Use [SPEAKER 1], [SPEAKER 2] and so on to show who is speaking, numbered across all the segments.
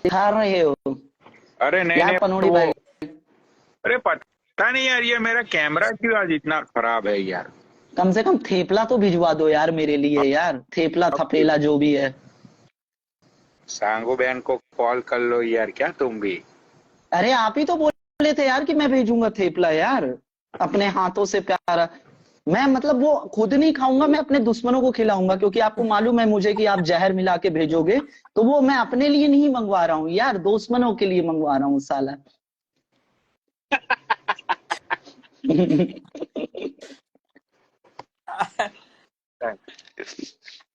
[SPEAKER 1] दिखा रहे हो
[SPEAKER 2] अरे नहीं
[SPEAKER 1] यार
[SPEAKER 2] नहीं
[SPEAKER 1] पनोड़ी
[SPEAKER 2] वो,
[SPEAKER 1] भाई।
[SPEAKER 2] अरे पता नहीं यार ये मेरा कैमरा क्यों आज इतना खराब है यार।
[SPEAKER 1] कम से कम थेपला तो भिजवा दो यार मेरे लिए, यार थेपला
[SPEAKER 2] अब
[SPEAKER 1] थपेला जो भी है।
[SPEAKER 2] सांगू बहन को कॉल कर लो यार, क्या तुम भी।
[SPEAKER 1] अरे आप ही तो बोले थे यार कि मैं भेजूंगा थेपला यार, अपने हाथों से प्यारा। मैं मतलब वो खुद नहीं खाऊंगा, मैं अपने दुश्मनों को खिलाऊंगा, क्योंकि आपको मालूम है मुझे कि आप जहर मिला के भेजोगे। तो वो मैं अपने लिए नहीं मंगवा रहा हूँ यार, दुश्मनों के लिए मंगवा रहा हूँ साला।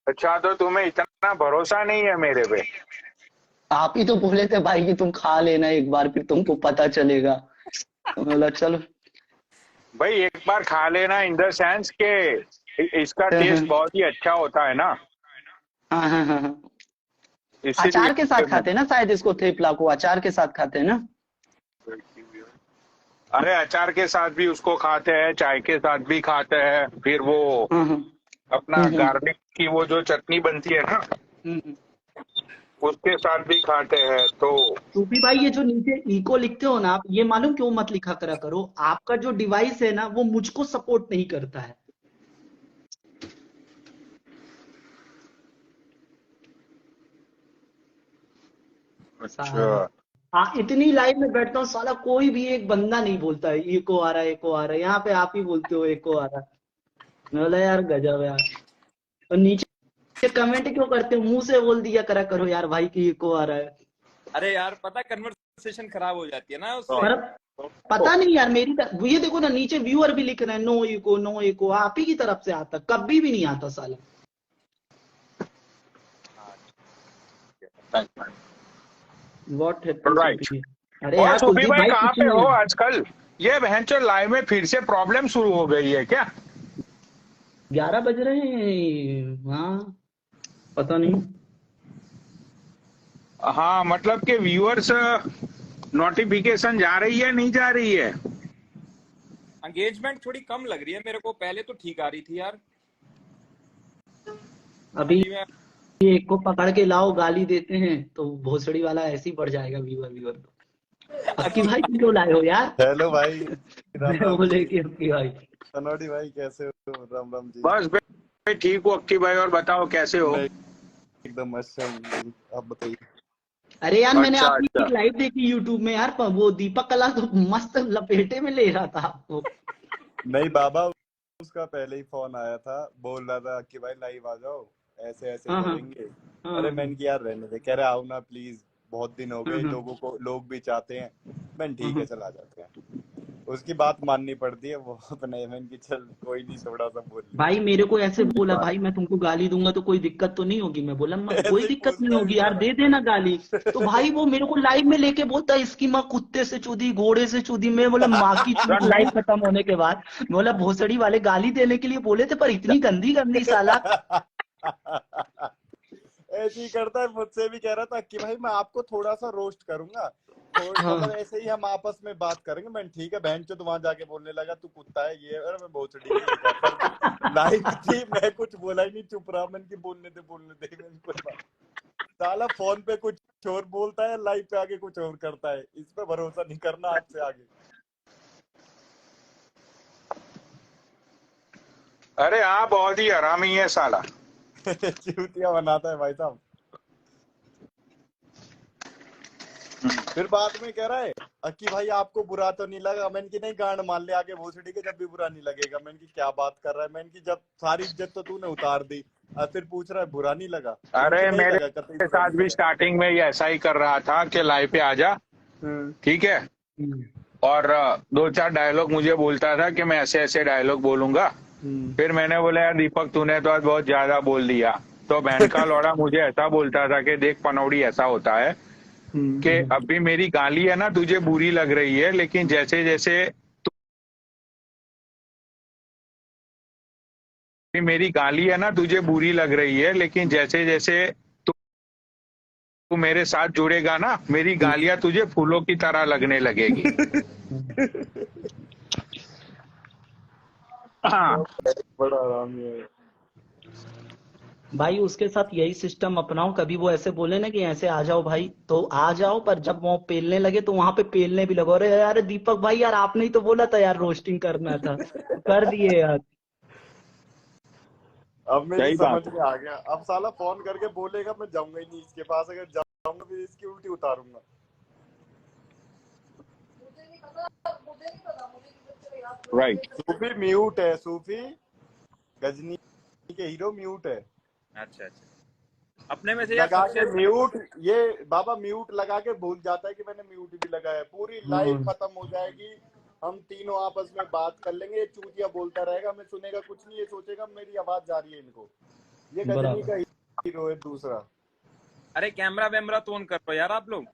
[SPEAKER 2] अच्छा तो तुम्हें इतना भरोसा नहीं है मेरे पे।
[SPEAKER 1] आप ही तो बोले थे भाई कि तुम खा लेना एक बार, फिर तुमको पता चलेगा। तो मैं बोला चलो।
[SPEAKER 2] भाई एक बार खा लेना इन द सेंस के इसका टेस्ट बहुत ही अच्छा होता है ना,
[SPEAKER 1] हाँ हाँ हाँ हाँ। अचार के
[SPEAKER 2] इसीलिए
[SPEAKER 1] साथ खाते हैं ना शायद इसको, थेपला को अचार के साथ खाते हैं ना।
[SPEAKER 2] अरे अचार के साथ भी उसको खाते हैं, चाय के साथ भी खाते हैं, फिर वो
[SPEAKER 1] हाँ हाँ।
[SPEAKER 2] अपना
[SPEAKER 1] हम्म।
[SPEAKER 2] गार्लिक की वो जो चटनी बनती है ना,
[SPEAKER 1] हम्म।
[SPEAKER 2] उसके साथ भी खाते हैं तो।
[SPEAKER 1] टूपी भाई, ये जो नीचे इको लिखते हो ना आप, ये मालूम क्यों मत लिखा करा करो। आपका जो डिवाइस है ना वो मुझको सपोर्ट नहीं करता है।
[SPEAKER 2] अच्छा।
[SPEAKER 1] साला। हाँ, इतनी लाइव में बैठता हूँ साला, कोई भी एक बंदा नहीं बोलता है इको आ रहा है इको आ रहा है। यहाँ पे आप ही बोलते हो इको आ रहा है। मैं बोला यार गजब है यार। तो नीचे कमेंट क्यों करते हो, मुंह से बोल दिया करा करो यार भाई कि इको आ रहा है।
[SPEAKER 3] अरे यार पता कन्वर्सेशन खराब हो जाती है ना
[SPEAKER 2] तो,
[SPEAKER 3] उससे।
[SPEAKER 1] पर पता नहीं यार, ये देखो ना नीचे व्यूअर भी लिख रहे हैं नो इको नो इको, आप ही की तरफ से आता, कभी भी नहीं आता साला। What happened to
[SPEAKER 2] right.
[SPEAKER 1] B. अरे
[SPEAKER 2] और
[SPEAKER 1] यार
[SPEAKER 2] सूफी
[SPEAKER 1] कुलदीप
[SPEAKER 2] भाई
[SPEAKER 1] भाई
[SPEAKER 2] कहाँ
[SPEAKER 1] कुछ
[SPEAKER 2] पे हो
[SPEAKER 1] नहीं।
[SPEAKER 2] आजकल? ये बहनचोद लाइव में फिर से प्रॉब्लम शुरू हो गई है क्या?
[SPEAKER 1] 11 बज रहे हैं हाँ। पता नहीं।
[SPEAKER 2] हाँ मतलब कि व्यूअर्स नोटिफिकेशन जा रही है नहीं जा रही है?
[SPEAKER 3] एंगेजमेंट थोड़ी कम लग रही है मेरे को, पहले तो ठीक आ रही थी यार।
[SPEAKER 1] अभी
[SPEAKER 3] अभी मैं
[SPEAKER 1] एक को पकड़ के लाओ गाली देते हैं तो भोसड़ी वाला ऐसे ही बढ़ जाएगा व्यूअर व्यूअर तो। अक्की भाई तुम क्यों लाए हो यार।
[SPEAKER 4] हेलो भाई। राम
[SPEAKER 1] मैं
[SPEAKER 4] राम
[SPEAKER 1] बोले
[SPEAKER 4] जी।
[SPEAKER 1] कि अक्की भाई।
[SPEAKER 4] कनौड़ी भाई कैसे हो? राम राम जी।
[SPEAKER 2] बस भाई ठीक हो अक्की भाई, और बताओ कैसे हो?
[SPEAKER 4] मैं एकदम अच्छा हूँ, आप बताइए।
[SPEAKER 1] अरे यार मैंने
[SPEAKER 2] अच्छा
[SPEAKER 1] आपकी
[SPEAKER 2] अच्छा।
[SPEAKER 1] एक लाइव देखी यूट्यूब में यार, वो दीपक कला तो मस्त लपेटे में ले रहा था आपको।
[SPEAKER 4] नहीं बाबा, उसका पहले ही फोन आया था, बोल रहा था कि भाई लाइव आ जाओ, ऐसे ऐसे
[SPEAKER 1] हाँ हाँ
[SPEAKER 4] करेंगे।
[SPEAKER 1] हाँ
[SPEAKER 4] अरे
[SPEAKER 1] हाँ
[SPEAKER 4] मैंने कहा यार रहने दे, कह रहे आओ ना प्लीज, बहुत दिन हो
[SPEAKER 1] हाँ
[SPEAKER 4] गए,
[SPEAKER 1] हाँ
[SPEAKER 4] लोग भी चाहते हैं। मैंने
[SPEAKER 1] हाँ
[SPEAKER 4] ठीक है
[SPEAKER 1] हाँ।
[SPEAKER 4] चला जाते हैं। उसकी बात माननी पड़ती है, वो अपने मैंने की चल कोई नहीं, थोड़ा सा बोल
[SPEAKER 1] भाई मेरे को ऐसे
[SPEAKER 2] सही
[SPEAKER 1] बोला,
[SPEAKER 2] बात।
[SPEAKER 1] भाई मैं तुमको गाली दूंगा तो कोई दिक्कत तो नहीं होगी। मैं बोला कोई
[SPEAKER 4] ऐसे ही
[SPEAKER 1] दिक्कत नहीं
[SPEAKER 4] पूछता भी
[SPEAKER 1] होगी यार,
[SPEAKER 4] था
[SPEAKER 1] दे देना गाली। तो भाई वो मेरे को लाइव में लेके बोलता है इसकी माँ कुत्ते से चूदी घोड़े से चूदी। मैं बोला माँ की चूत लाइव खत्म होने के बाद। मैं बोला भोसड़ी वाले गाली देने के लिए बोले थे, पर इतनी गंदी गंदी साला।
[SPEAKER 4] ऐसे ही करता है, मुझसे भी कह रहा था कि भाई मैं आपको थोड़ा सा रोस्ट करूंगा, मतलब
[SPEAKER 1] हाँ
[SPEAKER 4] ऐसे ही हम आपस में बात करेंगे। मैं ठीक है बहन चो, वहां जाके बोलने लगा तू कुत्ता है ये, अरे मैं भोसड़ी की, ये कर दी। लाइव थी, मैं कुछ बोला ही नहीं, चुप रहा। मैंने की बोलने दे मैंने कोई बात। साला फोन पे कुछ और बोलता है, लाइव पे आगे कुछ और करता है। इस पे भरोसा नहीं करना आज से आगे।
[SPEAKER 2] अरे हाँ बहुत ही हरामी है साला।
[SPEAKER 4] चूतिया बनाता है भाई साहब। फिर बाद में कह रहा है अक्की भाई आपको बुरा तो नहीं लगा? मैंने की नहीं, गांड मान ले आगे भोसड़ी के, जब भी बुरा नहीं लगेगा। मैंने की क्या बात कर रहा है? मैंने की जब सारी इज्जत तो तूने उतार दी, और फिर पूछ रहा है बुरा नहीं लगा? मैंने की
[SPEAKER 2] अरे
[SPEAKER 4] नहीं
[SPEAKER 2] मेरे
[SPEAKER 4] लगा, कतई बुरा
[SPEAKER 2] साथ
[SPEAKER 4] नहीं
[SPEAKER 2] भी
[SPEAKER 4] लगा।
[SPEAKER 2] स्टार्टिंग में ये ऐसा ही कर रहा था कि लाइव पे आ जा,
[SPEAKER 1] हाँ
[SPEAKER 2] ठीक है, और दो चार डायलॉग मुझे बोलता था कि मैं ऐसे ऐसे डायलॉग बोलूंगा। फिर मैंने बोला यार दीपक तूने तो आज बहुत ज्यादा बोल दिया। तो बहन का लौड़ा मुझे ऐसा बोलता था कि देख पनौड़ी ऐसा होता है कि अभी मेरी गाली है ना तुझे बुरी लग रही है, लेकिन जैसे जैसे अभी मेरी गाली है ना तुझे बुरी लग रही है, लेकिन जैसे जैसे तू मेरे साथ जुड़ेगा ना, मेरी गालियां तुझे फूलों की तरह लगने लगेगी। हाँ।
[SPEAKER 4] बड़ा आराम है।
[SPEAKER 1] भाई उसके साथ यही सिस्टम अपनाओ, कभी वो ऐसे बोले ना कि ऐसे आ जाओ भाई तो आ जाओ, पर जब वो पेलने लगे तो वहां पे पेलने भी लगो। अरे यार दीपक भाई यार आपने ही तो बोला था यार रोस्टिंग करना था, कर दिए यार।
[SPEAKER 4] अब मेरी
[SPEAKER 2] सही
[SPEAKER 4] समझ
[SPEAKER 2] बात है।
[SPEAKER 4] में आ गया। अब साला फोन करके बोलेगा मैं जाऊंगा ही नहीं इसके पास, अगर जाऊंगा फिर इसकी उल्टी उतारूंगा।
[SPEAKER 2] राइट।
[SPEAKER 4] सूफी म्यूट है, सूफी गजनी के हीरो म्यूट है।
[SPEAKER 3] अच्छा अच्छा, अपने में से यार
[SPEAKER 4] लगा
[SPEAKER 3] सबसे
[SPEAKER 4] के म्यूट, ये बाबा म्यूट लगा के भूल जाता है कि मैंने म्यूट भी लगाया है। पूरी लाइव
[SPEAKER 1] हम्म,
[SPEAKER 4] खत्म हो जाएगी, हम तीनों आपस में बात कर लेंगे, ये चूतिया बोलता रहेगा, मैं सुनेगा कुछ नहीं, ये सोचेगा मेरी आवाज जा रही है इनको। ये गजनी
[SPEAKER 1] बराबर।
[SPEAKER 4] का हीरो है दूसरा।
[SPEAKER 3] अरे कैमरा वैमरा तो ऑन करो यार आप लोग।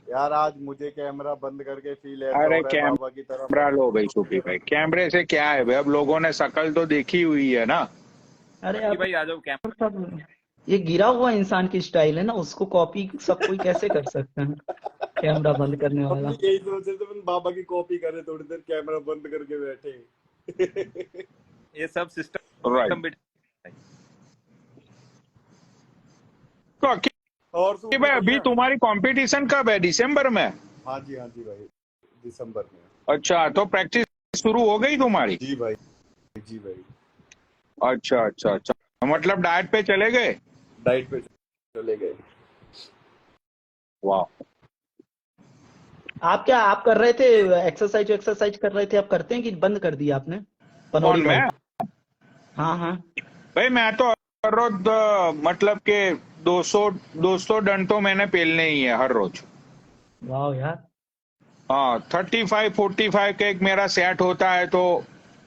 [SPEAKER 4] यार आज मुझे कैमरा बंद करके फील ऐसा
[SPEAKER 2] अरे
[SPEAKER 4] हो रहा है बाबा की तरफ।
[SPEAKER 2] कैमरा लो भाई सूफी भाई, कैमरे से क्या है भाई, अब लोगों ने शक्ल तो देखी हुई है ना।
[SPEAKER 1] अरे
[SPEAKER 3] बंटी
[SPEAKER 1] अब
[SPEAKER 3] भाई आ जाओ कैमरा।
[SPEAKER 1] सब ये गिरा हुआ इंसान की स्टाइल है ना, उसको कॉपी सब कोई कैसे कर सकते हैं, कैमरा बंद करने
[SPEAKER 4] हम
[SPEAKER 1] वाला।
[SPEAKER 4] भी यही सोच रहे थे, अपन बाबा की कॉपी करे, थोड़ी देर कैमरा बंद करके बैठे।
[SPEAKER 3] ये सब
[SPEAKER 2] राइट।
[SPEAKER 3] सिस्टम बिठा।
[SPEAKER 2] तो
[SPEAKER 4] और
[SPEAKER 2] कि
[SPEAKER 4] सूफी
[SPEAKER 2] भाई अभी
[SPEAKER 4] भैया।
[SPEAKER 2] तुम्हारी कंपटीशन कब है, दिसंबर में?
[SPEAKER 4] हाँ जी भाई, दिसंबर में।
[SPEAKER 2] अच्छा, तो प्रैक्टिस शुरू हो गई तुम्हारी?
[SPEAKER 4] जी भाई, जी भाई।
[SPEAKER 2] अच्छा अच्छा अच्छा, मतलब डाइट पे चले गए?
[SPEAKER 4] डाइट पे चले गए।
[SPEAKER 2] वाह।
[SPEAKER 1] आप कर रहे थे एक्सरसाइज, एक्सरसाइज कर रहे थे, आप करते हैं कि बंद कर दिया आपने
[SPEAKER 2] कौन,
[SPEAKER 1] पनौड़ी भाई?
[SPEAKER 2] मैं?
[SPEAKER 1] हाँ हाँ।
[SPEAKER 2] भाई मैं तो हर रोज मतलब के 200 डंड तो मैंने पेलने ही है हर रोज।
[SPEAKER 1] वाह यार।
[SPEAKER 2] हाँ, 35-45 का एक मेरा सेट होता है, तो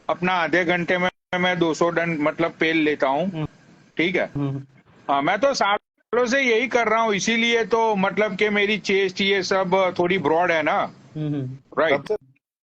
[SPEAKER 2] अपना आधे घंटे में मैं 200 डंड मतलब पेल लेता हूँ।
[SPEAKER 1] हम्म,
[SPEAKER 2] ठीक है।
[SPEAKER 1] हम्म,
[SPEAKER 2] हाँ, मैं तो सालों से यही कर रहा हूँ, इसीलिए तो मतलब कि मेरी चेस्ट ये सब थोड़ी ब्रॉड है ना। राइट।
[SPEAKER 4] सबसे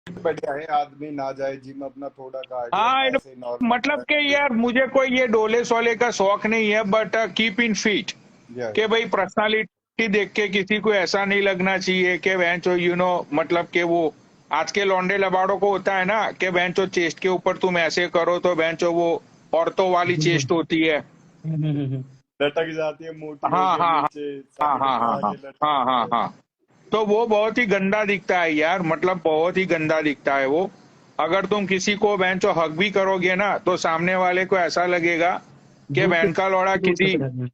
[SPEAKER 4] बढ़िया है आदमी ना जाए जिम, अपना थोड़ा कार्डियो
[SPEAKER 2] हाँ,
[SPEAKER 4] ऐसे
[SPEAKER 2] मतलब
[SPEAKER 4] नॉर्मल।
[SPEAKER 2] कि यार मुझे कोई ये डोले सोले का शौक नहीं है, बट कीप इन फिट। कि भाई पर्सनालिटी देख के किसी को ऐसा नहीं लगना चाहिए कि बहनचो मतलब कि वो आज के लौंडे लबाड़ों को होता है ना कि बहनचो चेस्ट के ऊपर तुम ऐसे करो तो बहनचो वो औरतों वाली चेस्ट होती है।
[SPEAKER 4] लटक जाती है, मोटी
[SPEAKER 2] हाँ
[SPEAKER 4] होके
[SPEAKER 2] हाँ हाँ
[SPEAKER 4] नीचे
[SPEAKER 2] हाँ
[SPEAKER 4] साइड
[SPEAKER 2] हाँ
[SPEAKER 4] में
[SPEAKER 2] हाँ हाँ
[SPEAKER 4] आगे
[SPEAKER 2] हाँ
[SPEAKER 4] लटकती
[SPEAKER 2] हाँ
[SPEAKER 4] है।
[SPEAKER 2] हाँ। तो वो बहुत ही गंदा दिखता है यार, मतलब बहुत ही गंदा दिखता है वो। अगर तुम किसी को बहनचो हक भी करोगे ना तो सामने वाले को ऐसा लगेगा कि
[SPEAKER 1] दूर से
[SPEAKER 2] बहन का लौड़ा
[SPEAKER 1] दूर से
[SPEAKER 2] किसी।
[SPEAKER 1] पकड़ में।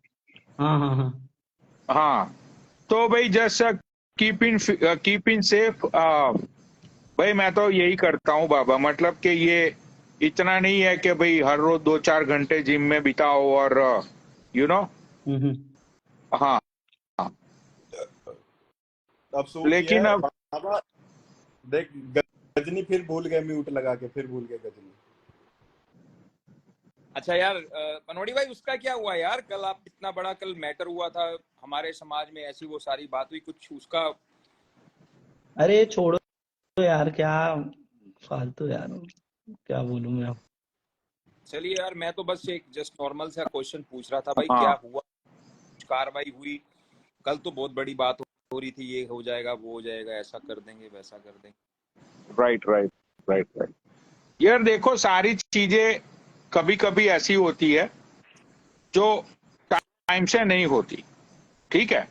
[SPEAKER 1] हाँ हाँ हाँ।
[SPEAKER 2] हाँ, तो भाई जस्ट कीप इन सेफ। भाई मैं तो यही करता हूँ बाबा, मतलब कि ये इतना नहीं है कि भाई हर रोज 2-4 घंटे जिम में बिताओ और यू नो
[SPEAKER 1] हम्म।
[SPEAKER 2] हाँ हाँ।
[SPEAKER 4] अब सूफी
[SPEAKER 2] लेकिन
[SPEAKER 4] है
[SPEAKER 2] अब
[SPEAKER 4] बाबा। देख, गजनी फिर भूल गए म्यूट लगा के, फिर भूल गए गजनी।
[SPEAKER 3] अच्छा यार पनौड़ी भाई उसका क्या हुआ यार, कल आप इतना बड़ा कल मैटर हुआ था हमारे समाज में, ऐसी वो सारी बात हुई कुछ उसका।
[SPEAKER 1] अरे छोड़ो यार, क्या फालतू यार, क्या बोलूं मैं अब।
[SPEAKER 3] चलिए यार, मैं तो बस एक जस्ट नॉर्मल सा क्वेश्चन पूछ रहा था भाई, क्या
[SPEAKER 2] हाँ।
[SPEAKER 3] हुआ, कुछ कार्रवाई हुई? कल तो बहुत बड़ी बात हो रही थी, ये हो जाएगा वो हो जाएगा, ऐसा कर देंगे वैसा कर देंगे।
[SPEAKER 2] Right right right right. यार देखो, सारी चीजें कभी कभी ऐसी होती है जो टाइम से नहीं होती। ठीक है,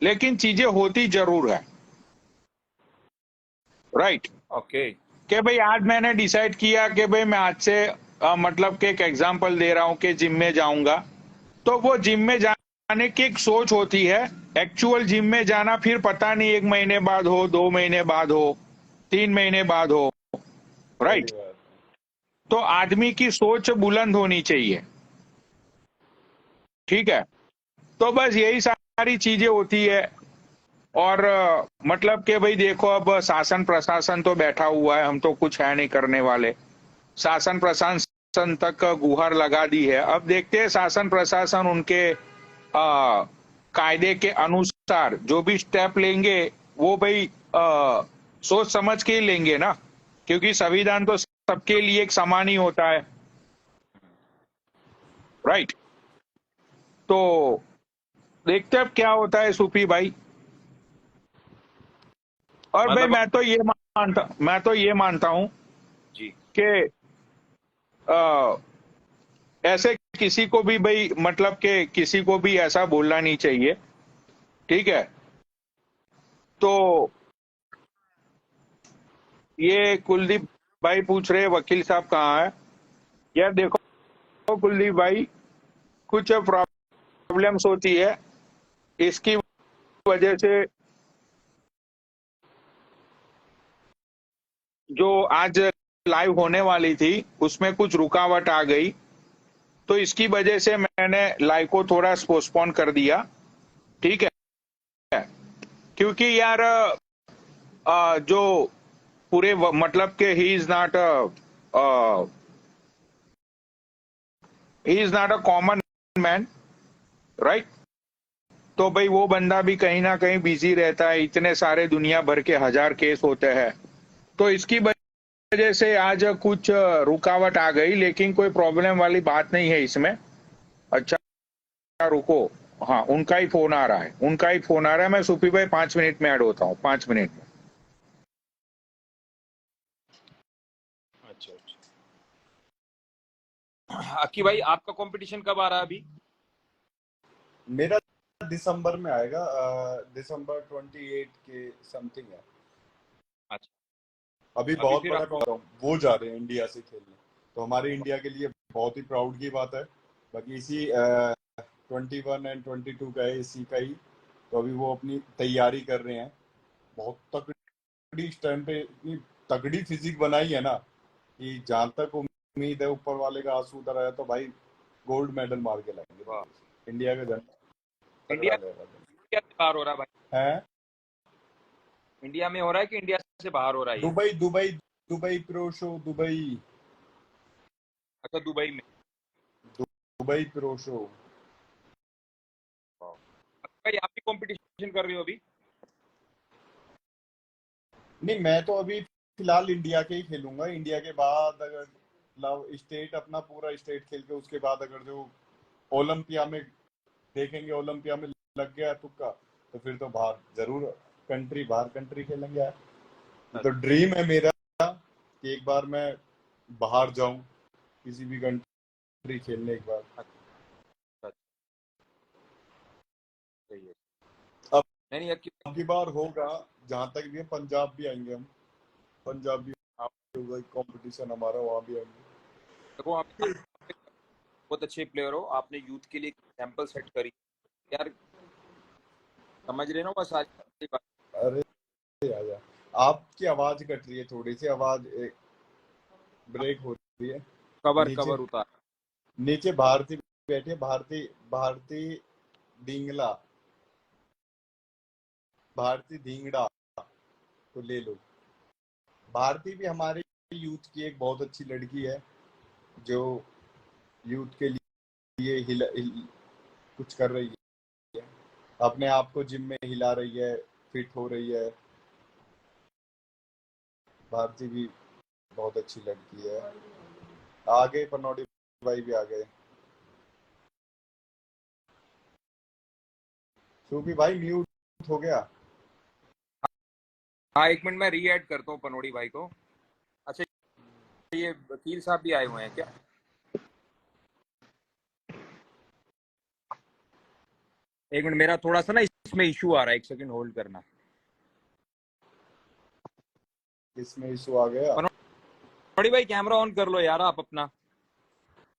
[SPEAKER 2] लेकिन चीजें होती जरूर है। राइट।
[SPEAKER 3] ओके।
[SPEAKER 2] कि भाई आज मैंने डिसाइड किया कि भाई मैं आज से मतलब कि एक एग्जांपल दे रहा हूं कि जिम में जाऊंगा, तो वो जिम में जाने की एक सोच होती है। एक्चुअल जिम में जाना फिर पता नहीं 1 महीने बाद हो, 2 महीने बाद हो, 3 महीने बाद हो।
[SPEAKER 4] सही
[SPEAKER 2] राइट।
[SPEAKER 4] बात।
[SPEAKER 2] तो आदमी की सोच बुलंद होनी चाहिए। ठीक है। तो बस यही सारी चीजें होती है। और मतलब कि भाई देखो, अब शासन प्रशासन तो बैठा हुआ है, हम तो कुछ है नहीं करने वाले। शासन प्रशासन तक गुहार लगा दी है, अब देखते हैं शासन प्रशासन उनके कायदे के अनुसार जो भी स्टेप लेंगे वो भाई सोच समझ के ही लेंगे ना, क्योंकि संविधान तो सबके लिए एक समान ही होता है। राइट। तो देखते हैं अब क्या होता है सूफी भाई। और भाई
[SPEAKER 3] मतलब
[SPEAKER 2] मैं तो ये मानता हूं
[SPEAKER 3] जी।
[SPEAKER 2] कि ऐसे किसी को भी भाई, मतलब कि किसी को भी ऐसा बोलना नहीं चाहिए, ठीक है। तो ये कुलदीप भाई पूछ रहे वकील साहब कहाँ है। यार देखो कुलदीप भाई, कुछ प्रॉब्लम्स होती है, इसकी वजह से जो आज लाइव होने वाली थी उसमें कुछ रुकावट आ गई, तो इसकी वजह से मैंने लाइव को थोड़ा पोस्टपोन कर दिया, ठीक है। क्योंकि यार जो पूरे मतलब के he is not a common man, right. तो भाई वो बंदा भी कहीं ना कहीं बिजी रहता है, इतने सारे दुनिया भर के 1000 केस होते हैं, तो इसकी वजह से आज कुछ रुकावट आ गई, लेकिन कोई प्रॉब्लम वाली बात नहीं है इसमें। अच्छा रुको, हाँ उनका ही फोन आ रहा है, उनका ही फोन आ रहा है। मैं सुपी भाई 5 मिनट में ऐड होता हूँ, 5 मिनट में।
[SPEAKER 3] अच्छा अच्छा। अक्की भाई आपका कंपटीशन कब आ रहा है अभी?
[SPEAKER 4] मेरा दिसंबर में आएगा, दिसंबर 28 के समथिंग है।
[SPEAKER 3] अच्छा।
[SPEAKER 4] अभी
[SPEAKER 3] अभी
[SPEAKER 4] बहुत
[SPEAKER 3] फिर
[SPEAKER 4] बड़ा
[SPEAKER 3] आप
[SPEAKER 4] वो जा रहे हैं इंडिया से खेलने, तो हमारे इंडिया के लिए बहुत ही प्राउड की बात है। बाकी इसी 21 एंड 22 का है, इसी का ही। तो अभी वो अपनी तैयारी कर रहे हैं। बहुत तगड़ी इस टाइम पे, इतनी तगड़ी फिजिक बनाई है ना कि जहां तक उम्मीद है ऊपर वाले का आंसू उतर आया तो भाई गोल्ड मेडल मार के लाएंगे
[SPEAKER 3] वाह,
[SPEAKER 4] इंडिया का झंडा तगड़ा
[SPEAKER 3] इंडिया
[SPEAKER 4] रहेगा।
[SPEAKER 3] इंडिया से बाहर हो रहा है भाई?
[SPEAKER 4] है
[SPEAKER 3] इंडिया में हो रहा है कि इंडिया से बाहर हो रहा है ये?
[SPEAKER 4] Dubai, Dubai, Dubai pro show, Dubai,
[SPEAKER 3] अच्छा, दुबई में।
[SPEAKER 4] Dubai pro show.
[SPEAKER 3] वाह। भाई आप भी कंपटीशन कर रहे हो अभी?
[SPEAKER 4] नहीं, मैं तो अभी फिलहाल इंडिया के ही खेलूंगा। इंडिया के बाद अगर मतलब स्टेट, अपना पूरा स्टेट खेल के उसके बाद अगर जो ओलंपिया में देखेंगे, ओलंपिया में लग गया तुक्का, तो फिर तो बाहर जरूर, बाहर कंट्री खेलेंगे यार। ये तो ड्रीम है मेरा कि एक बार मैं बाहर जाऊं, किसी भी कंट्री खेलने एक बार।
[SPEAKER 3] अच्छा, सही है।
[SPEAKER 4] अब
[SPEAKER 3] नहीं नहीं अक्की,
[SPEAKER 4] की बार होगा, जहां तक भी है, पंजाब भी आएंगे हम। पंजाब भी
[SPEAKER 3] आप
[SPEAKER 4] होगा कंपटीशन हमारा, वहां भी आएंगे।
[SPEAKER 3] देखो, आप बहुत अच्छे प्लेयर हो, आपने यूथ के लिए एग्जाम्पल सेट करी यार। समझ रहे ना वो सारी बात?
[SPEAKER 4] अरे आजा, आपकी आवाज कट रही है, थोड़ी सी आवाज एक ब्रेक हो रही है।
[SPEAKER 3] कवर
[SPEAKER 4] नीचे,
[SPEAKER 3] कवर उतार।
[SPEAKER 4] नीचे भारती बैठे, भारती, भारती डिंगला, भारती ढींगड़ा को ले लो। भारती भी हमारे यूथ की एक बहुत अच्छी लड़की है, जो यूथ के लिए कुछ कर रही है, अपने आप को जिम में हिला रही है, फिट हो रही है। भारती भी बहुत अच्छी लड़की है। आगे पनौड़ी भाई भी आ गए। सूफी भाई म्यूट हो गया।
[SPEAKER 3] हाँ, 1 मिनट में री ऐड करता हूँ पनोड़ी भाई को। अच्छा, ये वकील साहब भी आए हुए हैं क्या? एक मिनट, मेरा थोड़ा सा ना इसमें इशू आ रहा है, 1 सेकंड होल्ड करना।
[SPEAKER 4] इसमें इशू आ गया।
[SPEAKER 3] पनोड़ी भाई कैमरा ऑन कर लो यार आप अपना।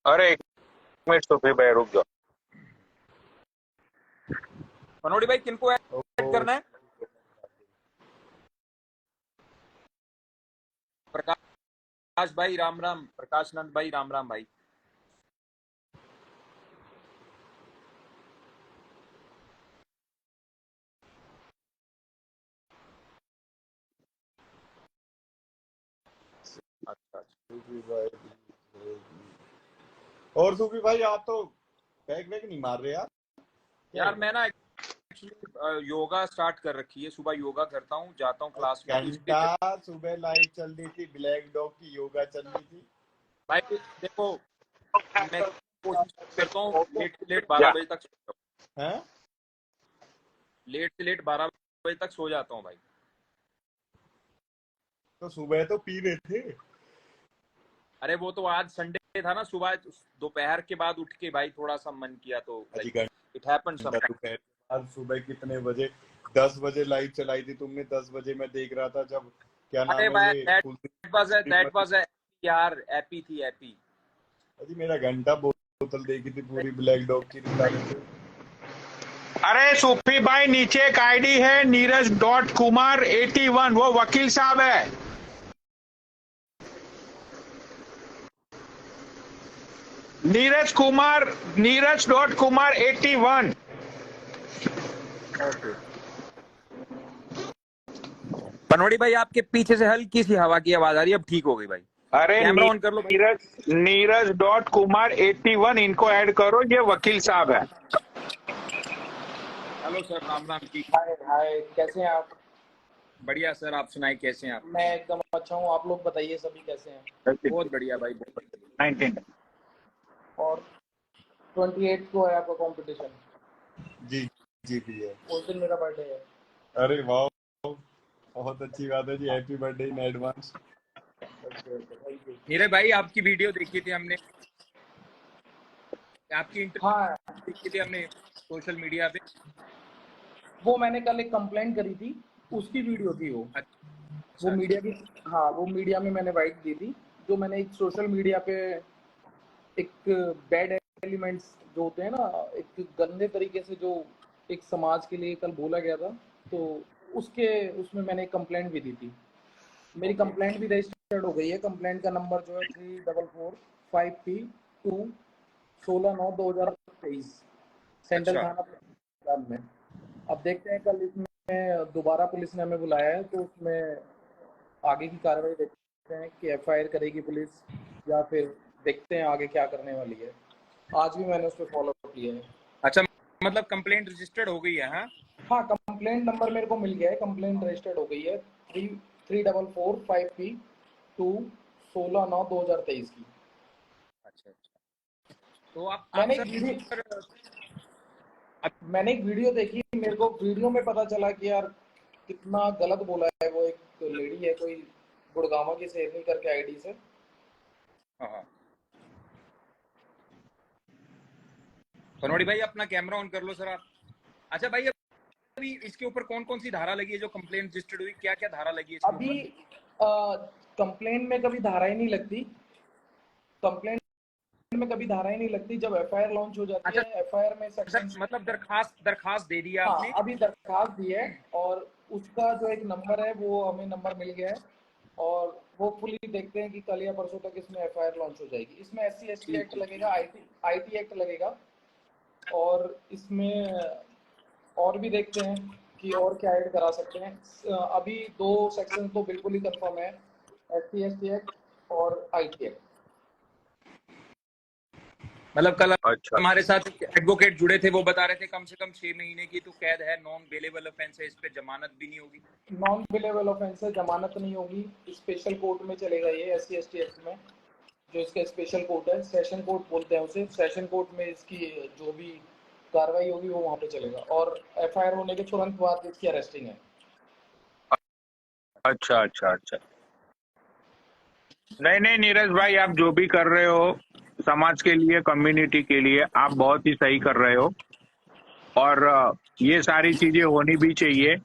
[SPEAKER 2] अरे 1 मिनट सुपी भाई, रुक जाओ।
[SPEAKER 3] पनोड़ी भाई किनको ऐड करना है? प्रकाश भाई राम राम, प्रकाश नंद भाई राम राम भाई। अच्छा अच्छा।
[SPEAKER 4] सूफी भाई, और सूफी भाई आप तो बैग वैग नहीं मार रहे यार, क्या
[SPEAKER 3] यार
[SPEAKER 4] हो
[SPEAKER 3] मैं ना एक्चुअली योगा स्टार्ट कर रखी है, सुबह योगा करता हूँ, जाता हूँ क्लास में,
[SPEAKER 4] गया?
[SPEAKER 3] तो इसलिए
[SPEAKER 4] घंटा सुबह लाइव चल रही थी, ब्लैक डॉग की योगा चल रही थी।
[SPEAKER 3] भाई देखो, मैं कोशिश करता हूँ लेट से लेट 12 बजे तक सो जाऊं।
[SPEAKER 4] हैं?
[SPEAKER 3] लेट से लेट 12 बजे तक सो जाता हूँ भाई।
[SPEAKER 4] तो सुबह तो पी रहे थे।
[SPEAKER 3] अरे वो तो आज संडे था ना, सुबह दोपहर के बाद उठ के भाई थोड़ा सा मन किया तो इट हैपेंड समटाइम।
[SPEAKER 4] आज सुबह कितने बजे? 10 बजे लाइव चलाई थी तुमने। 10 बजे मैं देख रहा था जब क्या नाम
[SPEAKER 3] अरे
[SPEAKER 4] है
[SPEAKER 3] भाई
[SPEAKER 4] ये
[SPEAKER 3] दैट वाज यार एपी थी एपी।
[SPEAKER 4] अजी मेरा घंटा बोतल देखी थी पूरी ब्लैक डॉग की निकाले थे।
[SPEAKER 2] अरे सूफी भाई नीचे एक आईडी है नीरज.कुमार81, वो वकील साहब है। नीरज.कुमार81।
[SPEAKER 3] ओके पनवाड़ी भाई, आपके पीछे से हल्की सी हवा की आवाज आ रही है, अब ठीक हो गई भाई।
[SPEAKER 2] अरे
[SPEAKER 3] कैमरा ऑन कर लो भाई।
[SPEAKER 2] नीरज.कुमार81 इनको ऐड करो, ये वकील साहब है।
[SPEAKER 3] हेलो सर, राम राम की।
[SPEAKER 5] हाय हाय, कैसे हैं आप?
[SPEAKER 3] बढ़िया सर, आप सुनाए कैसे हैं आप?
[SPEAKER 5] मैं एकदम अच्छा हूँ। आप लोग बताइए सभी कैसे हैं?
[SPEAKER 3] बहुत बढ़िया भाई, बहुत बढ़िया।
[SPEAKER 2] 19
[SPEAKER 5] और 28 को है आपका कंपटीशन?
[SPEAKER 4] जी जी भैया,
[SPEAKER 5] उस दिन मेरा बर्थडे है।
[SPEAKER 4] अरे वाह, बहुत अच्छी बात है जी। Happy birthday in advance.
[SPEAKER 5] Thank you.
[SPEAKER 3] Neeraj भाई, आपकी वीडियो देखी थी हमने, आपकी इंटरव्यू
[SPEAKER 5] हाँ,
[SPEAKER 3] देखी थी हमने सोशल मीडिया पे।
[SPEAKER 5] वो मैंने कल एक कंप्लेंट करी थी, उसकी वीडियो थी वो।
[SPEAKER 3] अच्छा,
[SPEAKER 5] वो मीडिया की, हाँ वो मीडिया में मैंने वाइट दी थी। जो मैंने एक सोशल मीडिया पे एक बैड एलिमेंट्स जो होते हैं ना, एक गंदे तरीके से जो एक समाज के लिए कल बोला गया था, तो उसमें मैंने एक कंप्लेंट भी दी थी। मेरी कंप्लेंट भी रजिस्टर्ड हो गई है। कंप्लेंट का नंबर जो है 3445P2 16/9/2023 सेंट्रल
[SPEAKER 3] अच्छा।
[SPEAKER 5] थाना पंजाब में। अब देखते हैं, कल इसमें दोबारा पुलिस ने हमें बुलाया है, तो उसमें आगे की कार्रवाई देखते हैं कि एफआईआर करेगी पुलिस या फिर देखते हैं आगे क्या करने वाली है। आज भी मैंने उस पर फॉलो किया है।
[SPEAKER 3] अच्छा, मतलब कंप्लेंट रजिस्टर्ड हो गई है? हाँ
[SPEAKER 5] हाँ, कंप्लेंट नंबर मेरे को मिल गया है। कंप्लेंट रजिस्टर्ड हो गई है 3445P2 16/9/2023 की।
[SPEAKER 3] अच्छा अच्छा। तो आप
[SPEAKER 5] मैंने
[SPEAKER 3] सर
[SPEAKER 5] एक वीडियो देखी। मेरे को वीडियो में पता चला कि यार कितना गलत बोला है। वो एक लेडी है, कोई गुड़गांव की शेरनी करके आईडी से।
[SPEAKER 3] हाँ, पनवाड़ी भाई अपना कैमरा ऑन कर लो सर आप। अच्छा भाई, अभी इसके ऊपर कौन कौन सी धारा लगी है जो कंप्लेंट रजिस्टर्ड हुई? क्या क्या धारा लगी है इसके
[SPEAKER 5] अभी
[SPEAKER 3] ऊपर?
[SPEAKER 5] कंप्लेंट में कभी धारा ही नहीं लगती। कंप्लेंट में कभी धारा ही नहीं लगती। जब एफआईआर लॉन्च हो जाती है, एफआईआर में सेक्शन,
[SPEAKER 3] मतलब दरखास्त दे दी है
[SPEAKER 5] हाँ
[SPEAKER 3] आपने?
[SPEAKER 5] अभी दरखास्त दी है और उसका जो एक नंबर है वो हमें नंबर मिल गया है। और होपफुली देखते हैं कि कल या परसों तक इसमें एफआईआर लॉन्च हो जाएगी। इसमें SC/ST एक्ट लगेगा, IT एक्ट लगेगा। और इसमें और भी देखते हैं कि और क्या ऐड करा सकते हैं। अभी 2 सेक्शन तो बिल्कुल ही कंफर्म है, SC/ST एक्ट और IT एक्ट।
[SPEAKER 3] मतलब कल
[SPEAKER 2] अच्छा,
[SPEAKER 3] हमारे साथ एडवोकेट जुड़े थे, वो बता रहे थे कम से कम 6 महीने की तो कैद है, नॉन बेलेबल ऑफेंस है, इस पे जमानत भी नहीं होगी।
[SPEAKER 5] नॉन बिलेबल ऑफेंस है, जमानत नहीं होगी। स्पेशल कोर्ट में चलेगा ये SC/ST एक्ट में। जो इसका स्पेशल कोर्ट है, सेशन कोर्ट बोलते हैं उसे, सेशन कोर्ट में इसकी जो भी कार्रवाई होगी वो वहाँ पे चलेगा। और एफआईआर होने के तुरंत बाद इसकी अरेस्टिंग है।
[SPEAKER 2] अच्छा अच्छा अच्छा। नहीं नहीं नीरज भाई, आप जो भी कर रहे हो समाज के लिए, कम्युनिटी के लिए, आप बहुत ही सही कर रहे हो। और ये सारी चीजें होनी भी चाहिए।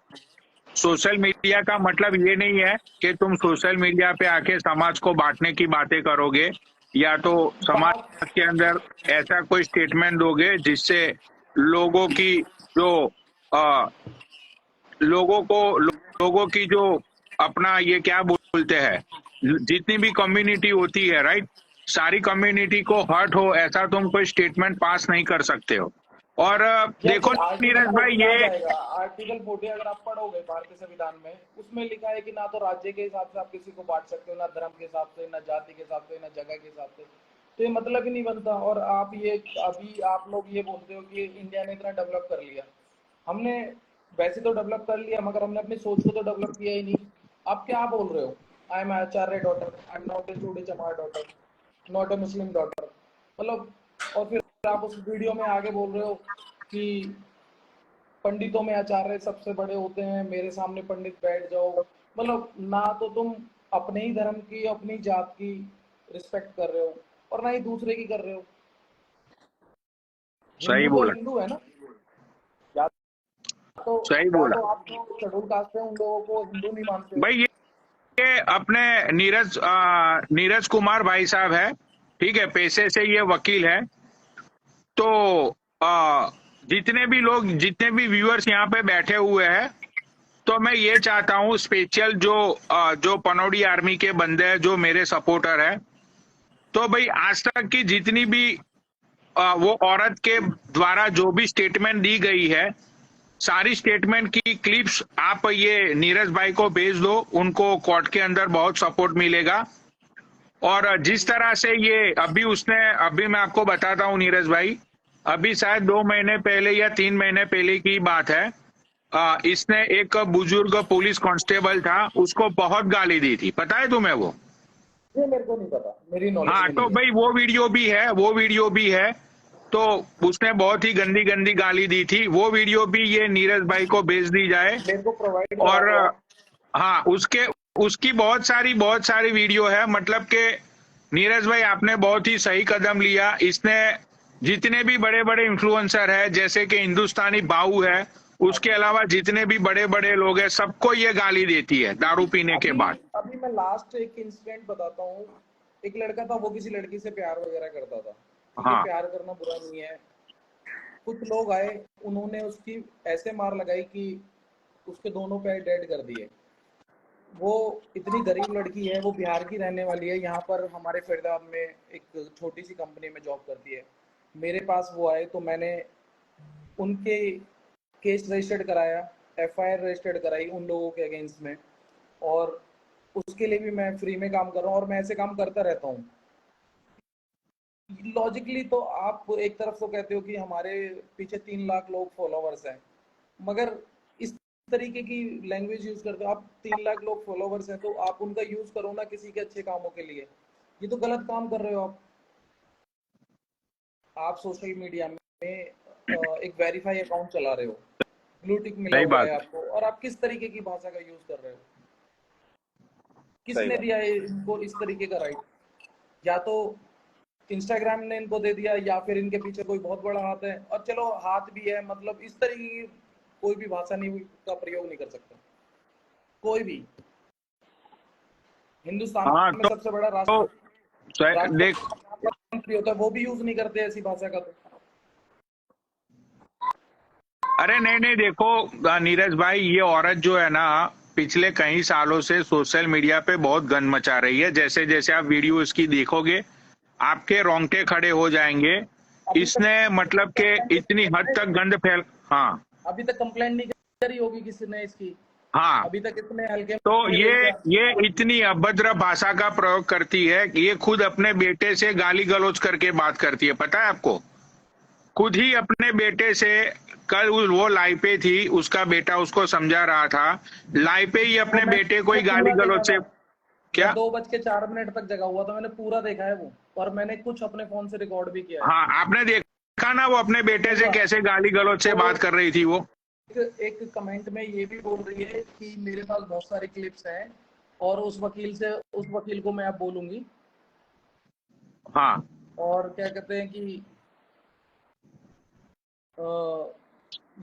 [SPEAKER 2] सोशल मीडिया का मतलब ये नहीं है कि तुम सोशल मीडिया पे आके समाज को बांटने की बातें करोगे या तो
[SPEAKER 5] बात
[SPEAKER 2] समाज के अंदर ऐसा कोई स्टेटमेंट दोगे जिससे लोगों की जो अ, लोगों की जो अपना ये क्या बोलते हैं, जितनी भी कम्युनिटी होती है, राइट, सारी कम्युनिटी को हर्ट हो ऐसा तुम कोई स्टेटमेंट पास नहीं कर सकते हो। और देखो
[SPEAKER 5] आर्टिकल
[SPEAKER 2] नीरज
[SPEAKER 5] 40
[SPEAKER 2] भाई,
[SPEAKER 5] में आ
[SPEAKER 2] ये
[SPEAKER 5] जाएगा। आर्टिकल 40 अगर आप पढ़ोगे भारतीय संविधान में, उसमें लिखा है कि ना तो राज्य के हिसाब से आप किसी को बांट सकते हो, ना धर्म के हिसाब से, ना जाति के हिसाब से, ना जगह के हिसाब से। तो ये मतलब ही नहीं बनता। और आप ये अभी आप लोग ये बोलते हो कि इंडिया ने इतना डेवलप कर लिया। हमने वैसे तो डेवलप कर लिया, मगर हमने अपनी सोच को तो डेवलप किया ही नहीं। आप क्या बोल रहे हो? I am Acharya daughter, I am not a चूड़ी चमार daughter, not a Muslim daughter. मतलब, और फिर आप उस वीडियो में आगे बोल रहे हो कि पंडितों में आचार्य सबसे बड़े होते हैं, मेरे सामने पंडित बैठ जाओ। मतलब ना तो तुम अपने ही धर्म की, अपनी जात की रिस्पेक्ट कर रहे हो, और ना ही दूसरे की कर रहे हो।
[SPEAKER 2] सही
[SPEAKER 5] हिंदू तो
[SPEAKER 2] बोला,
[SPEAKER 5] हिंदू है ना, या तो
[SPEAKER 2] सही
[SPEAKER 5] या
[SPEAKER 2] बोला
[SPEAKER 5] तो आप जो शेड्यूल कास्ट है उन लोगों को हिंदू नहीं मानते हो।
[SPEAKER 2] भाई। ये अपने नीरज कुमार भाई साहब है, ठीक है, पेशे से ये वकील है। तो आ, जितने भी व्यूअर्स यहाँ पे बैठे हुए हैं, तो मैं ये चाहता हूँ स्पेशल जो पनौड़ी आर्मी के बंदे हैं, जो मेरे सपोर्टर है, तो भाई आज तक की जितनी भी वो औरत के द्वारा जो भी स्टेटमेंट दी गई है, सारी स्टेटमेंट की क्लिप्स आप ये नीरज भाई को भेज दो, उनको कोर्ट के अंदर बहुत सपोर्ट मिलेगा। और जिस तरह से ये अभी मैं आपको बताता हूँ नीरज भाई, अभी शायद 2 महीने पहले या 3 महीने पहले की बात है, इसने एक बुजुर्ग पुलिस कांस्टेबल था, उसको बहुत गाली दी थी, पता है तुम्हें वो?
[SPEAKER 5] ये मेरे को नहीं पता, मेरी नॉलेज
[SPEAKER 2] हाँ,
[SPEAKER 5] में
[SPEAKER 2] तो
[SPEAKER 5] नहीं है।
[SPEAKER 2] भाई वो वीडियो भी है। तो उसने बहुत ही गंदी गंदी गाली दी थी, वो वीडियो भी ये नीरज भाई को भेज दी जाए।
[SPEAKER 5] मेरे को प्रोवाइड करा
[SPEAKER 2] और
[SPEAKER 5] दो आप।
[SPEAKER 2] हाँ, उसकी बहुत सारी वीडियो है। मतलब कि नीरज भाई आपने बहुत ही सही कदम लिया। इसने जितने भी बड़े बड़े इन्फ्लुएंसर है, जैसे कि हिंदुस्तानी बाऊ है, उसके अलावा जितने भी बड़े बड़े लोग हैं, सबको ये गाली देती है दारू पीने के
[SPEAKER 5] अभी
[SPEAKER 2] बाद।
[SPEAKER 5] अभी मैं लास्ट एक इंसिडेंट बताता हूँ। एक लड़का था, वो किसी लड़की से प्यार वगैरह करता था, ठीक है,
[SPEAKER 2] हाँ
[SPEAKER 5] प्यार करना बुरा नहीं है। कुछ लोग आए, उन्होंने उसकी ऐसे मार लगाई कि उसके दोनों पैर डेड कर दिए। वो इतनी गरीब लड़की है, वो बिहार की रहने वाली है, यहाँ पर हमारे फरीदाबाद में एक छोटी सी कंपनी में जॉब करती है। मेरे पास वो आए तो मैंने उनके केस रजिस्टर्ड कराया, एफआईआर रजिस्टर्ड कराई उन लोगों के अगेंस्ट में, और उसके लिए भी मैं फ्री में काम कर रहा हूँ और मैं ऐसे काम करता रहता हूँ। लॉजिकली तो आप एक तरफ तो कहते हो कि हमारे पीछे 3 लाख लोग फॉलोवर्स हैं, मगर इस तरीके की लैंग्वेज यूज करते हो आप। 3 लाख लोग फॉलोवर्स हैं तो आप उनका यूज करो ना किसी के अच्छे कामों के लिए। ये तो गलत काम कर रहे हो आप सोशल मीडिया में एक वेरीफाई अकाउंट चला रहे हो, ब्लू टिक मिला
[SPEAKER 2] सही
[SPEAKER 5] हुआ
[SPEAKER 2] बात
[SPEAKER 5] है
[SPEAKER 2] है।
[SPEAKER 5] आपको, और आप किस तरीके की भाषा का यूज कर रहे हो?
[SPEAKER 4] सही
[SPEAKER 5] किसने
[SPEAKER 4] बात।
[SPEAKER 5] दिया है इनको इस तरीके का राइट? या तो इंस्टाग्राम ने इनको दे दिया, या फिर इनके पीछे कोई बहुत बड़ा हाथ है। और चलो हाथ भी है, मतलब इस तरीके की कोई भी भाषा नहीं का प्रयोग नहीं कर सकता कोई भी। हिंदुस्तान
[SPEAKER 2] हाँ
[SPEAKER 5] में सबसे बड़ा
[SPEAKER 2] तो देख,
[SPEAKER 5] राष्ट्रपति होता है, वो भी यूज नहीं करते ऐसी भाषा का। तो
[SPEAKER 2] अरे नहीं नहीं, देखो नीरज भाई, ये औरत जो है ना, पिछले कई सालों से सोशल मीडिया पे बहुत गंद मचा रही है। जैसे जैसे आप वीडियो इसकी देखोगे, आपके रोंगटे खड़े हो जाएंगे।
[SPEAKER 5] अभी
[SPEAKER 2] इसने मतलब कि इतनी हद तक गंद फैल, हाँ
[SPEAKER 5] अभी तक कंप्लेंट नहीं करी होगी किसी ने इसकी,
[SPEAKER 2] हाँ।
[SPEAKER 5] अभी तक इसने हल्के
[SPEAKER 2] तो
[SPEAKER 5] में ले लिया।
[SPEAKER 2] ये इतनी अभद्र भाषा का प्रयोग करती है। ये खुद अपने बेटे से गाली गलौज करके बात करती है, पता है आपको? खुद ही अपने बेटे से, कल वो लाइव पे थी, उसका बेटा उसको समझा रहा था, लाइव पे ही अपने बेटे को ही गाली
[SPEAKER 5] पूरा
[SPEAKER 2] गलौज से।
[SPEAKER 5] देखा था। मैं
[SPEAKER 2] क्या?
[SPEAKER 5] 2:04 तक जगा हुआ था, मैंने पूरा देखा है वो, और मैंने कुछ अपने फोन से रिकॉर्ड भी किया है।
[SPEAKER 2] हाँ, आपने देखा ना वो अपने बेटे से कैसे गाली गलौज से बात कर रही थी वो।
[SPEAKER 5] एक कमेंट में ये भी बोल रही है कि मेरे पास बहुत सारे क्लिप्स हैं, और उस वकील को मैं अब बोलूंगी।
[SPEAKER 2] हाँ
[SPEAKER 5] और क्या कहते हैं कि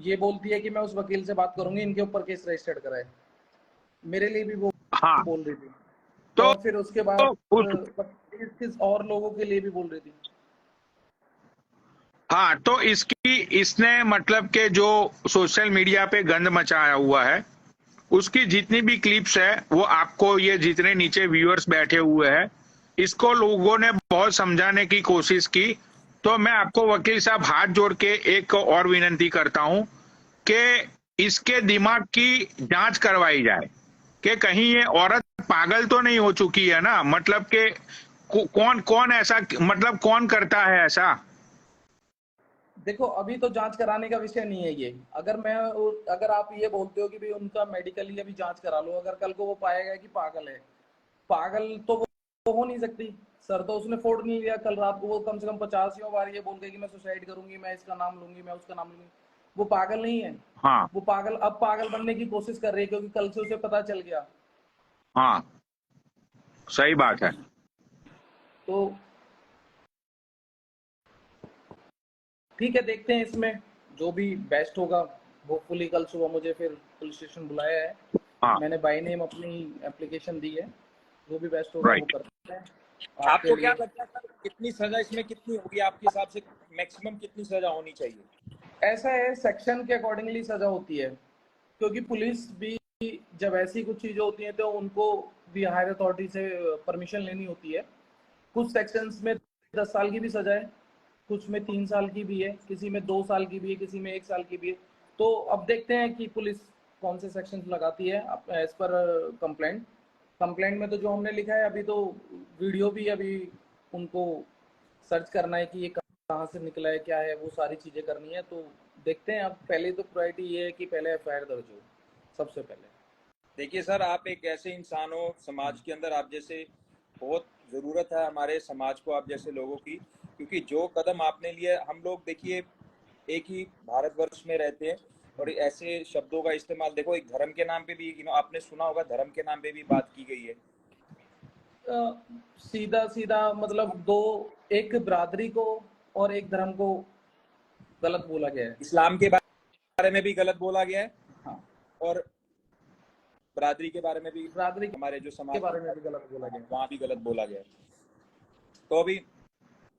[SPEAKER 5] ये बोलती है कि मैं उस वकील से बात करूंगी, इनके ऊपर केस रजिस्टर्ड कराए। मेरे लिए भी वो
[SPEAKER 2] हाँ।
[SPEAKER 5] बोल रही थी,
[SPEAKER 2] तो
[SPEAKER 5] और फिर उसके बाद
[SPEAKER 2] उस
[SPEAKER 5] किस और लोगों के लिए भी बोल रही थी।
[SPEAKER 2] हाँ, तो इसने मतलब के जो सोशल मीडिया पे गंद मचाया हुआ है, उसकी जितनी भी क्लिप्स है, वो आपको, ये जितने नीचे व्यूअर्स बैठे हुए हैं, इसको लोगों ने बहुत समझाने की कोशिश की। तो मैं आपको वकील साहब हाथ जोड़ के एक और विनती करता हूं कि इसके दिमाग की जांच करवाई जाए कि कहीं ये औरत पागल तो नहीं हो चुकी है ना। मतलब कि कौन कौन ऐसा, मतलब कौन करता है ऐसा?
[SPEAKER 5] देखो, अभी तो जांच कराने का विषय नहीं है ये। अगर आप ये बोलते हो कि भाई उनका मेडिकली अभी जांच करा लो, अगर कल को वो पाएगा कि पागल है, पागल तो वो हो नहीं सकती। सर तो उसने फोड़ नहीं लिया कल रात को, वो कम से कम 50 बार ये बोल गई कि मैं सुसाइड करूंगी, मैं इसका नाम लूंगी, मैं उसका नाम लूंगी। वो पागल नहीं है।
[SPEAKER 2] हाँ
[SPEAKER 5] वो अब पागल बनने की कोशिश कर रही है, क्योंकि कल से उसे पता चल गया।
[SPEAKER 2] हाँ, सही बात है।
[SPEAKER 5] तो ठीक है, देखते हैं इसमें जो भी बेस्ट होगा। होपफुली कल सुबह मुझे फिर पुलिस स्टेशन बुलाया है,
[SPEAKER 2] हाँ
[SPEAKER 5] मैंने बाय नेम अपनी एप्लीकेशन दी है, जो भी बेस्ट होगा वो
[SPEAKER 2] राइट।
[SPEAKER 5] करते हैं
[SPEAKER 3] आपको
[SPEAKER 5] आपके
[SPEAKER 3] क्या
[SPEAKER 5] लिए।
[SPEAKER 3] लगता है सर, कितनी सजा इसमें कितनी होगी आपके हिसाब से? मैक्सिमम कितनी सजा होनी चाहिए?
[SPEAKER 5] ऐसा है, सेक्शन के अकॉर्डिंगली सजा होती है, क्योंकि पुलिस भी जब ऐसी कुछ चीजें होती हैं तो उनको भी हायर अथॉरिटी से परमिशन लेनी होती है। कुछ सेक्शंस में 10 साल की भी सजा है, कुछ में 3 साल की भी है, किसी में 2 साल की भी है, किसी में 1 साल की भी है। तो अब देखते हैं कि पुलिस कौन से सेक्शन लगाती है एज पर कंप्लेंट में। तो जो हमने लिखा है, अभी तो वीडियो भी अभी उनको सर्च करना है कि ये कहाँ से निकला है, क्या है, वो सारी चीजें करनी है। तो देखते हैं, अब पहले तो प्रायोरिटी ये है कि पहले एफआईआर दर्ज हो सबसे पहले।
[SPEAKER 3] देखिए सर, आप एक ऐसे इंसान हो, समाज के अंदर आप जैसे बहुत ज़रूरत है हमारे समाज को, आप जैसे लोगों की, क्योंकि जो कदम आपने लिए, हम लोग देखिए एक ही भारतवर्ष में रहते हैं और ऐसे शब्दों का इस्तेमाल, देखो एक धर्म के नाम पे भी, आपने सुना होगा, धर्म के नाम पे भी बात की गई है।
[SPEAKER 5] सीधा सीधा मतलब दो, एक बिरादरी को और एक धर्म को गलत बोला गया है।
[SPEAKER 3] इस्लाम के बारे में भी गलत बोला गया है,
[SPEAKER 5] हाँ,
[SPEAKER 3] और बिरादरी के बारे में भी,
[SPEAKER 5] बिरादरी
[SPEAKER 3] हमारे जो समाज
[SPEAKER 5] के बारे में भी गलत बोला गया है।
[SPEAKER 3] वहाँ भी गलत बोला गया है। तो अभी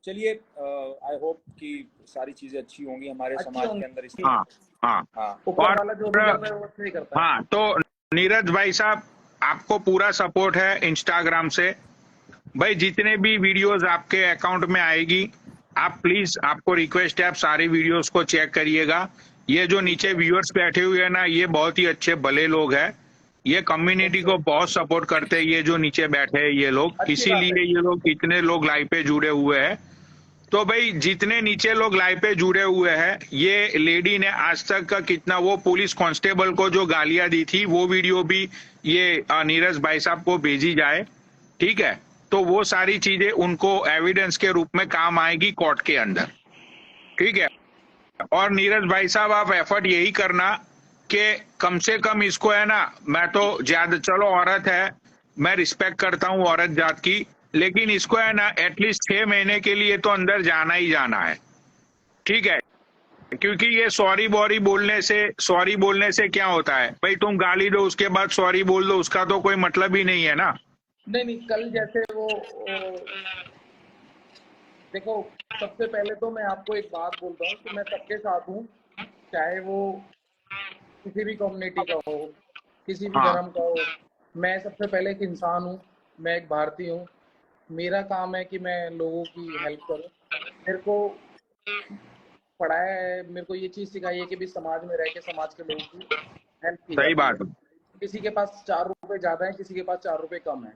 [SPEAKER 3] चलिए, आई होप कि सारी चीजें अच्छी होंगी हमारे
[SPEAKER 5] अच्छी
[SPEAKER 3] समाज
[SPEAKER 5] होंगी।
[SPEAKER 3] के अंदर।
[SPEAKER 2] हाँ हाँ
[SPEAKER 3] हाँ,
[SPEAKER 5] ऊपर वाला जो भी कर रहा है वो सही करता है।
[SPEAKER 2] हाँ। तो नीरज भाई साहब, आपको पूरा सपोर्ट है इंस्टाग्राम से। भाई जितने भी वीडियोस आपके अकाउंट में आएगी, आप प्लीज, आपको रिक्वेस्ट है, आप सारी वीडियोस को चेक करिएगा। ये जो नीचे व्यूअर्स बैठे हुए हैं ना, ये बहुत ही अच्छे भले लोग हैं, ये कम्युनिटी को बहुत सपोर्ट करते हैं। ये जो नीचे बैठे हैं ये लोग,
[SPEAKER 5] अच्छी बात
[SPEAKER 2] इसीलिए
[SPEAKER 5] है।
[SPEAKER 2] ये लोग, इतने लोग लाइव पे जुड़े हुए हैं। तो भाई जितने नीचे लोग लाइव पे जुड़े हुए हैं, ये लेडी ने आज तक का कितना, वो पुलिस कांस्टेबल को जो गालियां दी थी, वो वीडियो भी ये नीरज भाई साहब को भेजी जाए, ठीक है? तो वो सारी चीजें उनको एविडेंस के रूप में काम आएगी कोर्ट के अंदर, ठीक है? और नीरज भाई साहब, आप एफर्ट यही करना कि कम से कम इसको, है ना, मैं तो ज्यादा, चलो औरत है, मैं रिस्पेक्ट करता हूँ औरत जात की, लेकिन इसको, है ना, एटलीस्ट 6 महीने के लिए तो अंदर जाना ही जाना है, ठीक है? क्योंकि ये सॉरी बोलने से क्या होता है भाई? तुम गाली दो, उसके बाद सॉरी बोल दो, उसका तो कोई मतलब ही नहीं है ना।
[SPEAKER 5] नहीं, कल जैसे वो देखो, सबसे पहले तो मैं आपको एक बात बोलता हूँ कि मैं सबके साथ हूँ, चाहे वो किसी भी कम्युनिटी का हो, किसी भी
[SPEAKER 2] हाँ
[SPEAKER 5] धर्म का हो। मैं सबसे पहले एक इंसान हूँ, मैं एक भारतीय हूँ। मेरा काम है कि मैं लोगों की हेल्प करूँ। मेरे को पढ़ाया है, मेरे को ये चीज़ सिखाई है कि भी समाज में रह के समाज के लोगों की हेल्प की
[SPEAKER 2] सही
[SPEAKER 5] जाती है।
[SPEAKER 2] बात है।
[SPEAKER 5] किसी के पास 4 रुपए ज़्यादा है, किसी के पास 4 रुपए कम है,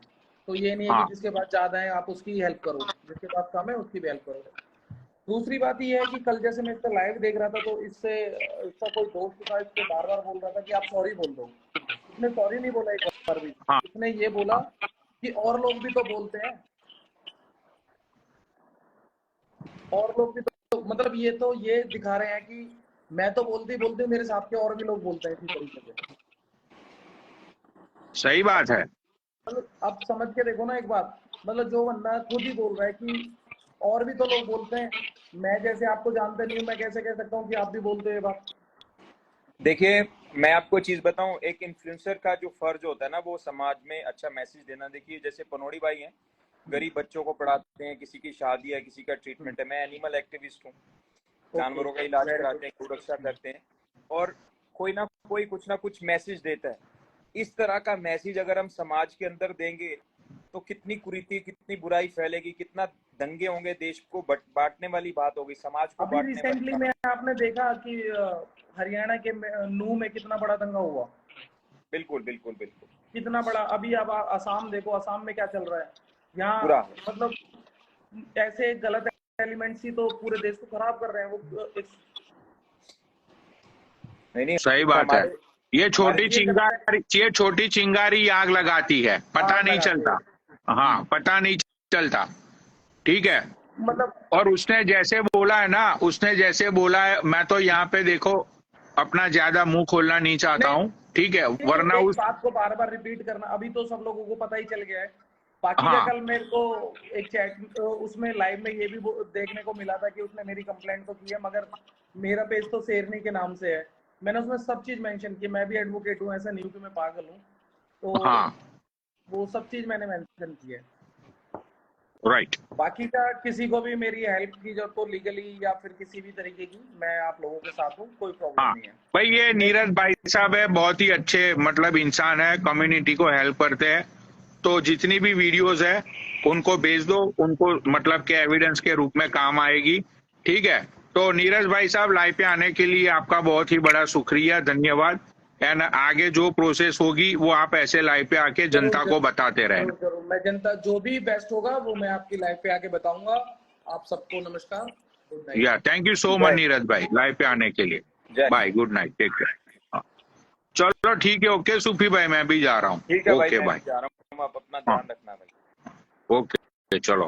[SPEAKER 5] तो ये नहीं है
[SPEAKER 2] हाँ
[SPEAKER 5] कि जिसके पास ज़्यादा है आप उसकी हेल्प करो, जिसके पास कम है उसकी भी हेल्प करो। दूसरी बात ये है कि कल जैसे मैं इसका लाइव देख रहा था, तो इसका कोई दोस्त था, इसको बार बार बोल रहा था कि आप सॉरी बोल दो। इसने सॉरी नहीं बोला एक बार भी,
[SPEAKER 2] हाँ
[SPEAKER 5] इसने ये बोला कि और लोग भी तो बोलते हैं, और लोग भी तो मतलब ये दिखा रहे हैं कि मैं तो बोलते ही बोलते, मेरे साथ के और भी लोग बोलते हैं इसी तरीके से।
[SPEAKER 2] सही बात है।
[SPEAKER 5] मतलब आप समझ के देखो ना एक बात, मतलब जो बंदा खुद ही बोल रहा है कि और भी तो लोग बोलते हैं, मैं जैसे आपको जानते नहीं हूँ, मैं कैसे कह सकता हूँ कि आप भी बोलते हो ये बात?
[SPEAKER 3] देखिए, मैं आपको चीज बताऊं, एक इन्फ्लुएंसर का जो फर्ज होता है ना, वो समाज में अच्छा मैसेज देना। देखिए जैसे पनोड़ी भाई हैं, गरीब बच्चों को पढ़ाते हैं, किसी की शादी है, किसी का ट्रीटमेंट है। मैं एनिमल एक्टिविस्ट हूँ, जानवरों का इलाज कराते हैं, गौ रक्षा करते हैं, और कोई ना कोई कुछ ना कुछ मैसेज देता है। इस तरह का मैसेज अगर हम समाज के अंदर देंगे तो कितनी कुरीति, कितनी बुराई फैलेगी, कितना दंगे होंगे, देश को बांटने वाली बात होगी, समाज को
[SPEAKER 5] अभी
[SPEAKER 3] बांटने
[SPEAKER 5] रिसेंटली
[SPEAKER 3] वाली
[SPEAKER 5] में आपने देखा कि हरियाणा के नूह में कितना बड़ा दंगा हुआ।
[SPEAKER 3] बिल्कुल बिल्कुल बिल्कुल,
[SPEAKER 5] कितना बड़ा। अभी अब असम देखो, असम में क्या चल रहा है यहाँ,
[SPEAKER 3] बुरा है।
[SPEAKER 5] मतलब ऐसे गलत एलिमेंट्स ही तो पूरे देश को खराब कर रहे हैं। वो
[SPEAKER 3] नहीं
[SPEAKER 2] सही बात है। ये छोटी
[SPEAKER 5] ये करते हैं,
[SPEAKER 2] चिंगारी, ये छोटी चिंगारी आग लगाती है, पता
[SPEAKER 5] आग
[SPEAKER 2] नहीं
[SPEAKER 5] लगाते
[SPEAKER 2] चलता।
[SPEAKER 5] हैं।
[SPEAKER 2] हाँ, पता नहीं चलता, ठीक है?
[SPEAKER 5] मतलब
[SPEAKER 2] और उसने जैसे बोला है ना, उसने जैसे बोला है, मैं तो यहाँ पे देखो अपना ज्यादा मुंह खोलना नहीं चाहता
[SPEAKER 5] नहीं,
[SPEAKER 2] हूँ, ठीक है? वरना
[SPEAKER 5] एक
[SPEAKER 2] उस,
[SPEAKER 5] बात को बार बार रिपीट करना, अभी तो सब लोगों को पता ही चल गया है बाकी
[SPEAKER 2] हाँ।
[SPEAKER 5] का कल मेरे को एक चैट उसमें लाइव में ये भी देखने को मिला था कि उसने मेरी कंप्लेंट तो की है, मगर मेरा पेज तो शेरनी के नाम से है। मैंने उसमें सब चीज मेंशन की, मैं भी एडवोकेट हूँ, ऐसा नहीं हूँ कि मैं पागल हूँ, तो
[SPEAKER 2] हाँ
[SPEAKER 5] वो सब चीज मैंने मेंशन की है।
[SPEAKER 2] राइट।
[SPEAKER 5] बाकी का किसी को भी मेरी हेल्प की जरूरत हो लीगली या फिर किसी भी तरीके की, मैं आप लोगों के साथ हूँ, कोई प्रॉब्लम
[SPEAKER 2] हाँ
[SPEAKER 5] नहीं है।
[SPEAKER 2] भाई, ये नीरज भाई साहब है, बहुत ही अच्छे मतलब इंसान है, कम्युनिटी को हेल्प करते हैं। तो जितनी भी वीडियोस है उनको भेज दो, उनको मतलब के एविडेंस के रूप में काम आएगी। ठीक है, तो नीरज भाई साहब लाइव पे आने के लिए आपका बहुत ही बड़ा शुक्रिया, धन्यवाद। एंड आगे जो प्रोसेस होगी वो आप ऐसे लाइव पे आके जनता को बताते रहना।
[SPEAKER 5] जरूर मैं जनता जो भी बेस्ट होगा वो मैं आपकी लाइव पे आके बताऊंगा। आप सबको नमस्कार, गुड नाइट।
[SPEAKER 2] या thank you so much Neeraj भाई लाइव पे आने के लिए।
[SPEAKER 3] जय
[SPEAKER 2] bye, good night, take care. चलो ठीक है, ओके सूफी भाई, मैं भी जा रहा हूँ।
[SPEAKER 3] ठीक है भाई,
[SPEAKER 2] ओके
[SPEAKER 3] मैं
[SPEAKER 2] बाय।
[SPEAKER 3] भी जा रहा हूँ, आप अपना
[SPEAKER 2] हाँ
[SPEAKER 3] ध्यान रखना भाई।
[SPEAKER 2] ओके चलो।